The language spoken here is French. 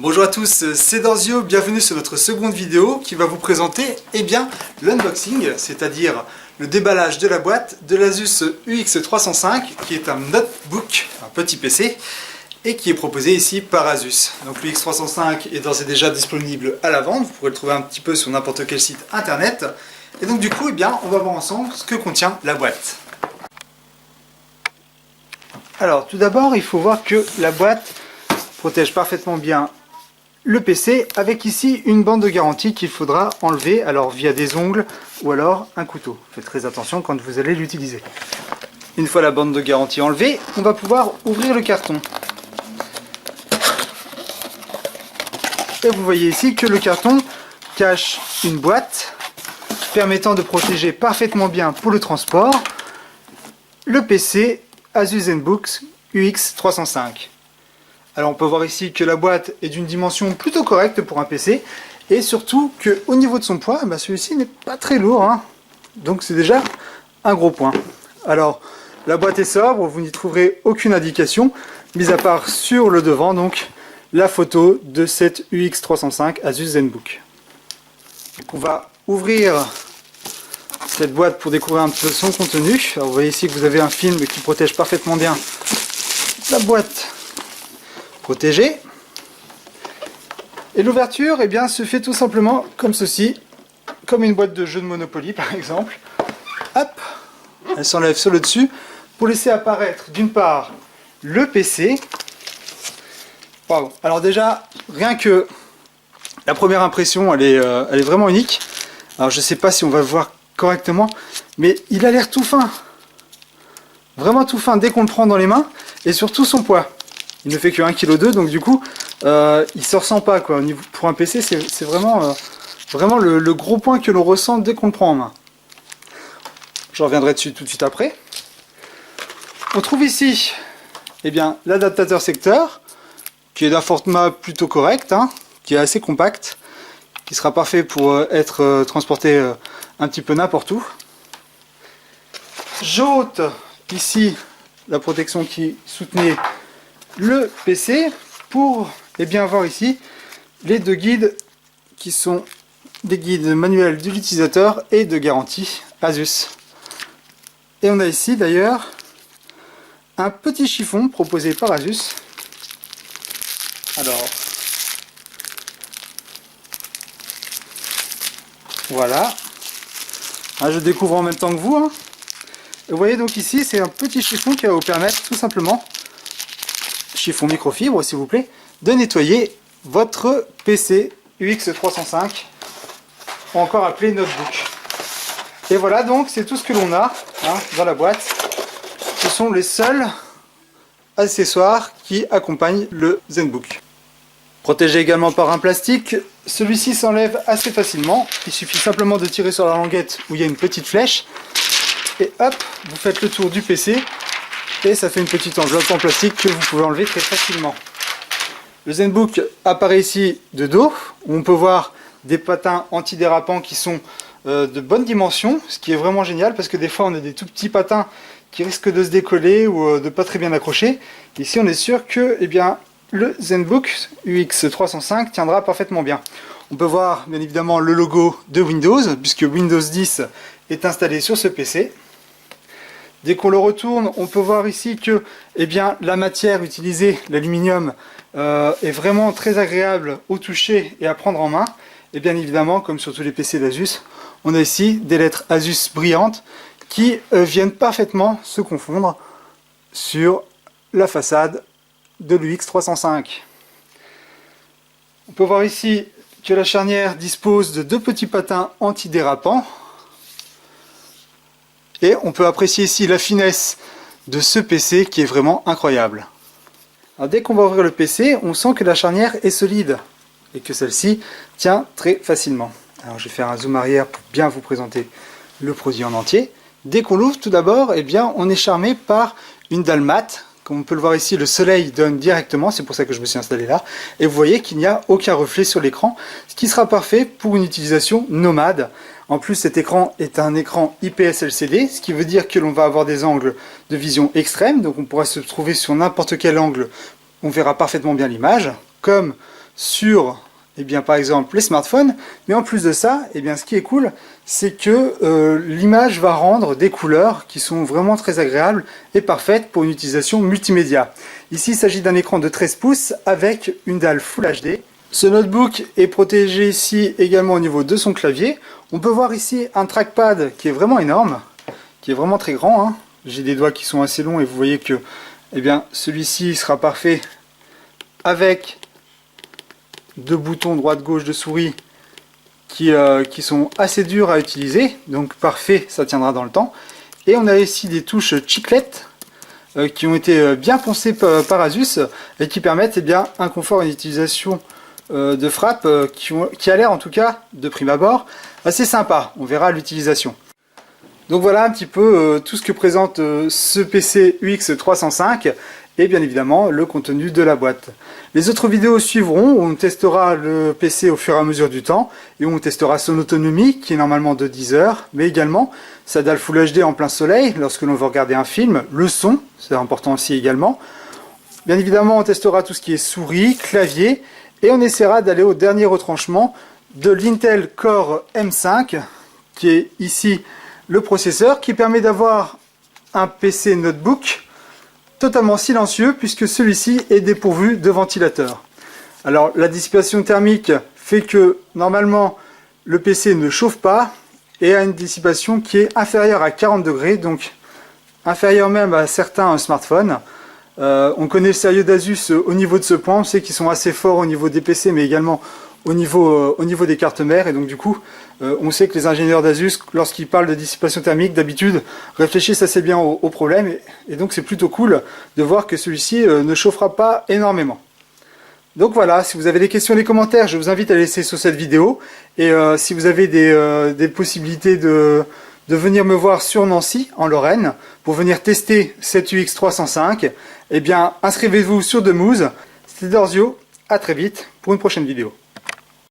Bonjour à tous, c'est Dorzio, bienvenue sur notre seconde vidéo qui va vous présenter l'unboxing, c'est-à-dire le déballage de la boîte de l'Asus UX305 qui est un notebook, un petit PC, et qui est proposé ici par Asus. Donc l'UX305 est d'ores et déjà disponible à la vente, vous pourrez le trouver un petit peu sur n'importe quel site internet. Et donc du coup, on va voir ensemble ce que contient la boîte. Alors tout d'abord, il faut voir que la boîte protège parfaitement bien le PC avec ici une bande de garantie qu'il faudra enlever alors via des ongles ou alors un couteau. Faites très attention quand vous allez l'utiliser. Une fois la bande de garantie enlevée, on va pouvoir ouvrir le carton. Et vous voyez ici que le carton cache une boîte permettant de protéger parfaitement bien pour le transport le PC Asus ZenBook UX305. Alors on peut voir ici que la boîte est d'une dimension plutôt correcte pour un PC et surtout qu'au niveau de son poids, celui-ci n'est pas très lourd, donc c'est déjà un gros point. Alors la boîte est sobre, vous n'y trouverez aucune indication, mis à part sur le devant, donc la photo de cette UX305 Asus ZenBook. Donc on va ouvrir cette boîte pour découvrir un peu son contenu. Alors vous voyez ici que vous avez un film qui protège parfaitement bien la boîte protégée. Et l'ouverture se fait tout simplement comme ceci, comme une boîte de jeux de Monopoly par exemple. Hop, elle s'enlève sur le dessus pour laisser apparaître d'une part le PC. Wow. Alors déjà, rien que la première impression, elle est vraiment unique. Alors je sais pas si on va le voir correctement, mais il a l'air tout fin. Vraiment tout fin dès qu'on le prend dans les mains, et surtout son poids. Il ne fait que 1,2 kg, donc du coup, il se ressent pas, quoi. Pour un PC, c'est vraiment, vraiment le gros point que l'on ressent dès qu'on le prend en main. Je reviendrai dessus tout de suite après. On trouve ici l'adaptateur secteur, qui est d'un format plutôt correct, qui est assez compact, qui sera parfait pour être transporté un petit peu n'importe où. J'ôte ici la protection qui soutenait le PC pour voir ici les deux guides qui sont des guides manuels de l'utilisateur et de garantie Asus. Et on a ici d'ailleurs un petit chiffon proposé par Asus. Alors voilà, je découvre en même temps que vous. Et vous voyez donc ici c'est un petit chiffon qui va vous permettre tout simplement, chiffon microfibre s'il vous plaît, de nettoyer votre PC UX305, ou encore appelé notebook. Et voilà, donc c'est tout ce que l'on a dans la boîte. Ce sont les seuls accessoires qui accompagnent le ZenBook. Protégé également par un plastique, celui-ci s'enlève assez facilement. Il suffit simplement de tirer sur la languette où il y a une petite flèche. Et hop, vous faites le tour du PC. Et ça fait une petite enveloppe en plastique que vous pouvez enlever très facilement. Le ZenBook apparaît ici de dos, où on peut voir des patins antidérapants qui sont de bonne dimension, ce qui est vraiment génial parce que des fois on a des tout petits patins qui risquent de se décoller ou de pas très bien accrocher. Ici on est sûr que le ZenBook UX305 tiendra parfaitement bien. On peut voir bien évidemment le logo de Windows, puisque Windows 10 est installé sur ce PC. Dès qu'on le retourne, on peut voir ici que la matière utilisée, l'aluminium, est vraiment très agréable au toucher et à prendre en main. Et bien évidemment, comme sur tous les PC d'Asus, on a ici des lettres Asus brillantes qui viennent parfaitement se confondre sur la façade de l'UX305. On peut voir ici que la charnière dispose de deux petits patins antidérapants. Et on peut apprécier ici la finesse de ce PC qui est vraiment incroyable. Alors dès qu'on va ouvrir le PC, on sent que la charnière est solide et que celle-ci tient très facilement. Alors je vais faire un zoom arrière pour bien vous présenter le produit en entier. Dès qu'on l'ouvre, tout d'abord, on est charmé par une dalle mate. Comme on peut le voir ici, le soleil donne directement, c'est pour ça que je me suis installé là. Et vous voyez qu'il n'y a aucun reflet sur l'écran, ce qui sera parfait pour une utilisation nomade. En plus, cet écran est un écran IPS LCD, ce qui veut dire que l'on va avoir des angles de vision extrêmes, donc on pourra se trouver sur n'importe quel angle, on verra parfaitement bien l'image, comme sur par exemple les smartphones, mais en plus de ça, ce qui est cool, c'est que l'image va rendre des couleurs qui sont vraiment très agréables et parfaites pour une utilisation multimédia. Ici, il s'agit d'un écran de 13 pouces avec une dalle Full HD. Ce notebook est protégé ici également au niveau de son clavier. On peut voir ici un trackpad qui est vraiment énorme, qui est vraiment très grand, hein. J'ai des doigts qui sont assez longs et vous voyez que celui-ci sera parfait avec deux boutons droite-gauche de souris qui sont assez durs à utiliser, donc parfait, ça tiendra dans le temps. Et on a ici des touches chiclettes qui ont été bien poncées par Asus et qui permettent un confort et une utilisation de frappe qui a l'air, en tout cas de prime abord, assez sympa. On verra l'utilisation. Donc voilà un petit peu tout ce que présente ce PC UX305 et bien évidemment le contenu de la boîte. Les autres vidéos suivront où on testera le PC au fur et à mesure du temps et où on testera son autonomie qui est normalement de 10 heures, mais également sa dalle Full HD en plein soleil lorsque l'on veut regarder un film, le son, c'est important aussi également. Bien évidemment on testera tout ce qui est souris, clavier et on essaiera d'aller au dernier retranchement de l'Intel Core M5 qui est ici le processeur qui permet d'avoir un PC notebook totalement silencieux puisque celui-ci est dépourvu de ventilateur. Alors la dissipation thermique fait que normalement le PC ne chauffe pas et a une dissipation qui est inférieure à 40 degrés, donc inférieure même à certains smartphones. On connaît le sérieux d'Asus au niveau de ce point, on sait qu'ils sont assez forts au niveau des PC mais également au niveau des cartes mères, et donc du coup on sait que les ingénieurs d'Asus, lorsqu'ils parlent de dissipation thermique, d'habitude réfléchissent assez bien au problème, et donc c'est plutôt cool de voir que celui-ci ne chauffera pas énormément. Donc voilà, si vous avez des questions dans les commentaires, je vous invite à laisser sur cette vidéo, et si vous avez des possibilités de venir me voir sur Nancy, en Lorraine, pour venir tester cette UX305, inscrivez-vous sur Demouze. C'était Dorzio, à très vite pour une prochaine vidéo.